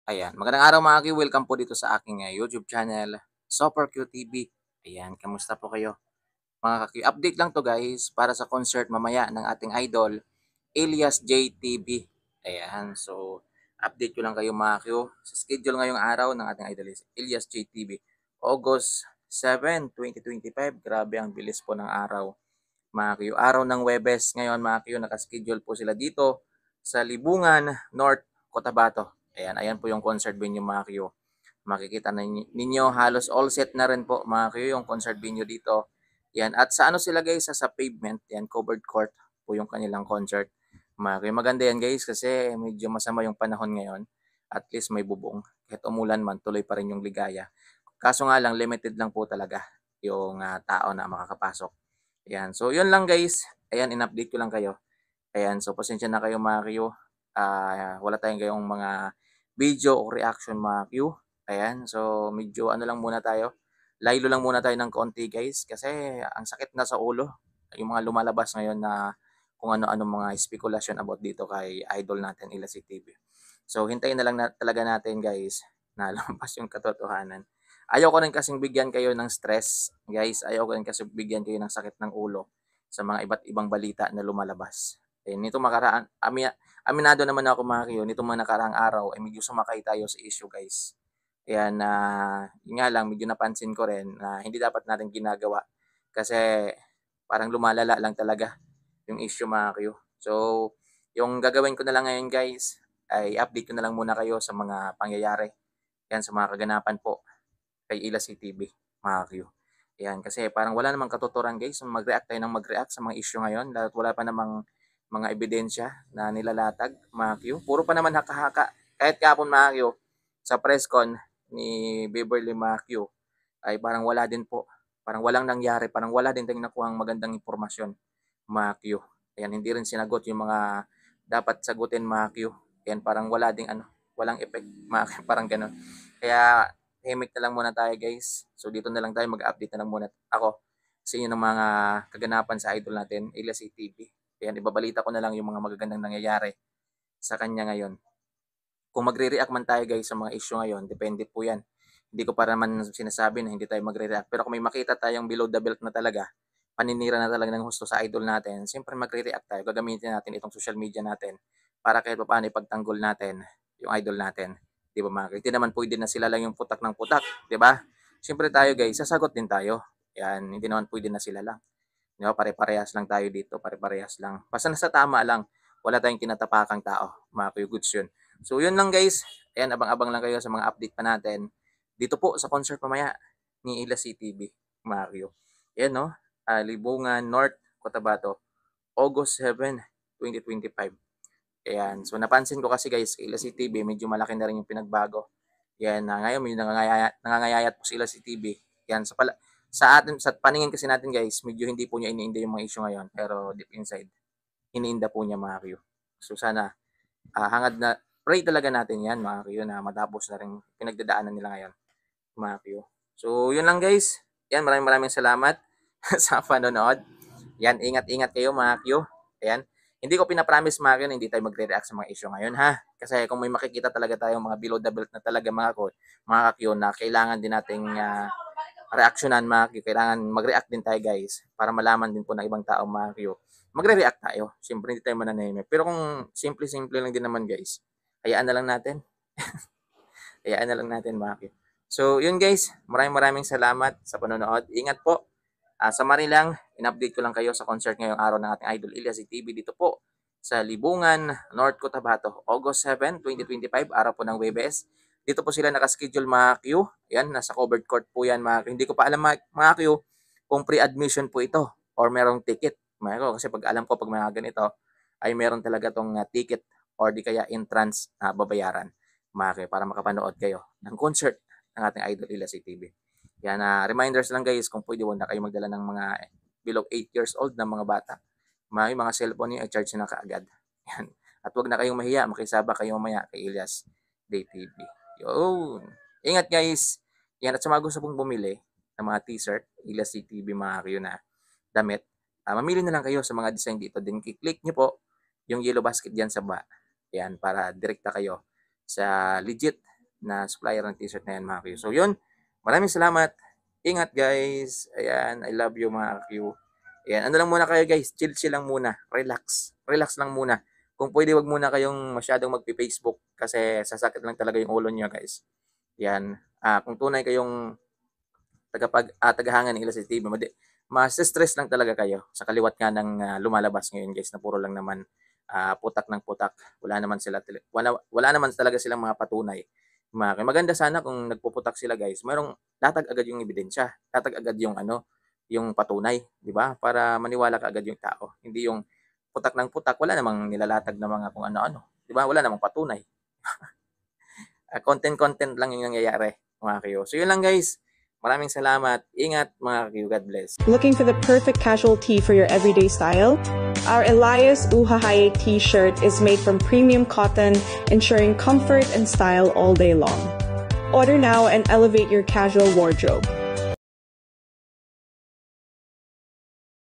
Ayan, magandang araw mga Q, welcome po dito sa aking, YouTube channel, Super Q TV. Ayan, kamusta po kayo? Mga ka-Q, update lang 'to guys para sa concert mamaya ng ating idol, Elias JTB. Ayan, so update ko lang kayo mga Q, sa schedule ngayong araw ng ating idol is Elias JTB, August 7, 2025. Grabe ang bilis po ng araw mga Q. Araw ng Webes ngayon mga Q, naka-schedule po sila dito sa Libungan, North Cotabato. Ayan, ayan po yung concert venue mga Q. Makikita na ninyo halos all set na rin po mga Q yung concert venue dito. Yan. At sa ano sila guys, sa pavement, yan, covered court po yung kanilang concert. Mga Q. Maganda yan guys kasi medyo masama yung panahon ngayon. At least may bubong. Kahit umulan man, tuloy pa rin yung ligaya. Kaso nga lang, limited lang po talaga yung tao na makakapasok. Ayan. So, yun lang guys. Ayan, in-update ko lang kayo. Ayan, so pasensya na kayo mga Q. Wala tayong gayong mga video o reaction mga Q. Ayan, so medyo ano lang muna tayo. Laylo lang muna tayo ng konti guys kasi ang sakit na sa ulo. Yung mga lumalabas ngayon na kung ano-ano mga speculation about dito kay idol natin Ila si TV. So hintayin na lang talaga natin guys na lumabas yung katotohanan. Ayaw ko rin kasing bigyan kayo ng stress, guys. Ayaw ko rin kasi bigyan kayo ng sakit ng ulo sa mga iba't ibang balita na lumalabas. Nito makaraan, aminado naman ako mga kiyo, nito mga nakaraang araw ay medyo sumakay tayo sa issue guys. Kaya na, yun nga lang, medyo napansin ko rin na hindi dapat natin ginagawa kasi parang lumalala lang talaga yung issue mga kiyo. So, yung gagawin ko na lang ngayon guys, ay update ko na lang muna kayo sa mga pangyayari. Yan, sa mga kaganapan po kay Ila CTV, mga Q. Yan, kasi parang wala namang katuturan guys, mag-react tayo ng mag-react sa mga issue ngayon dahil wala pa namang mga ebidensya na nilalatag, mga Q. Puro pa naman haka-haka. Kahit kapon mga Q, sa press con ni Beverly mga Q, ay parang wala din po. Parang walang nangyari, parang wala din tayong nakuhang magandang impormasyon, mga Q. Ayan, hindi rin sinagot yung mga dapat sagutin mga Q. Ayan, parang wala ding ano, walang effect, mga Q, parang ganun. Kaya tahimik na lang muna tayo guys. So dito na lang tayo mag-update na lang muna ako sa inyo ng mga kaganapan sa idol natin, Elias TV. Ayan, ibabalita ko na lang yung mga magagandang nangyayari sa kanya ngayon. Kung magre-react man tayo guys sa mga issue ngayon, depende po yan. Hindi ko para naman sinasabi na hindi tayo magre-react. Pero kung may makita tayong below the belt na talaga, paninira na talaga ng husto sa idol natin, siyempre magre-react tayo. Gagamitin natin itong social media natin para kahit paano ipagtanggol natin yung idol natin. Di ba mga? Hindi naman pwede na sila lang yung putak ng putak. Di ba? Siyempre tayo guys, sasagot din tayo. Yan, hindi naman pwede na sila lang. Di ba? Pare-parehas lang tayo dito. Pare-parehas lang. Basta nasa tama lang. Wala tayong tinatapakang tao. Mga kuya goods yun. So yun lang guys. Ayan, abang-abang lang kayo sa mga update pa natin. Dito po sa concert mamaya ni Ila CTV, Mario. Ayan no, Libungan, North Cotabato, August 7, 2025. Ayan, so napansin ko kasi guys, kay Ila CTV, medyo malaki na rin yung pinagbago. Yan, ngayon may nangangayayat po si Ila CTV. Yan, sa atin, sa paningin kasi natin guys, medyo hindi po niya iniinda yung mga issue ngayon. Pero deep inside, iniinda po niya Mario. So sana hangad na pray talaga natin 'yan mga Q na matapos na rin pinagdadaanan nila ngayon, mga Q. So 'yun lang guys. 'Yan, maraming maraming salamat sa panonood. 'Yan, ingat-ingat kayo mga Q. Ayan. Hindi ko pina-promise mga Q na hindi tayo magre-react sa mga issue ngayon ha. Kasi kung may makikita talaga tayong mga below the belt na talaga mga Q na kailangan din nating reaksyonan mga Q. Kailangan mag-react din tayo guys para malaman din po ng ibang tao mga Q. Magre-react tayo. Siyempre hindi tayo mananahimik. Pero kung simple-simple lang din naman guys, hayaan na lang natin. Hayaan na lang natin mga Q. So yun guys, maraming maraming salamat sa panonood. Ingat po. Sa Marilang, in-update ko lang kayo sa concert ngayong araw ng ating idol Elias TV dito po sa Libungan, North Cotabato, August 7, 2025, araw po ng Webes. Dito po sila nakaschedule mga Q. Yan, nasa covered court po yan mga Q. Hindi ko pa alam mga Q kung pre-admission po ito or merong ticket. Mga Q, kasi pag alam ko pag mga ganito ay meron talaga tong ticket or di kaya entrance na babayaran mga Q para makapanood kayo ng concert ng ating idol Elias TV. Yan, reminders lang guys, kung pwede huwag na kayo magdala ng mga below 8 years old na mga bata. Mga cellphone niyo, i-charge na kaagad. Yan. At huwag na kayong mahiya, makisaba kayo mamaya kay Elias Day TV. Yun. Ingat guys. Yan, at sa mga gusto pong bumili ng mga t-shirt, Elias Day TV mga kayo na damit, mamili na lang kayo sa mga design dito. Then click nyo po yung yellow basket dyan sa ba. Yan, para direkta kayo sa legit na supplier ng t-shirt na yan mga Q. So yun, maraming salamat. Ingat guys. Ayan, I love you mga Q. Ayan, ano lang muna kayo guys, chill lang muna. Relax lang muna. Kung pwede, wag muna kayong masyadong magpi-Facebook kasi sasakit lang talaga yung ulo niyo guys. Yan. Kung tunay kayong tagahangan ng Ilocos TV, mas-stress lang talaga kayo sa kaliwat nga ng lumalabas ngayon guys na puro lang naman putak ng putak. Wala naman talaga silang mga patunay. Maganda sana kung nagpuputak sila guys, mayroong latag agad yung ebidensya, latag agad yung yung patunay, di ba? Para maniwala ka agad yung tao. Hindi yung putak ng putak, wala namang nilalatag na mga kung ano-ano, di ba? Wala namang patunay. Content lang yung nangyayari, mga Q. So yun lang guys. Maraming salamat. Ingat mga Q. God bless. Looking for the perfect casual tee for your everyday style? Our Elias Uhahaye t-shirt is made from premium cotton, ensuring comfort and style all day long. Order now and elevate your casual wardrobe.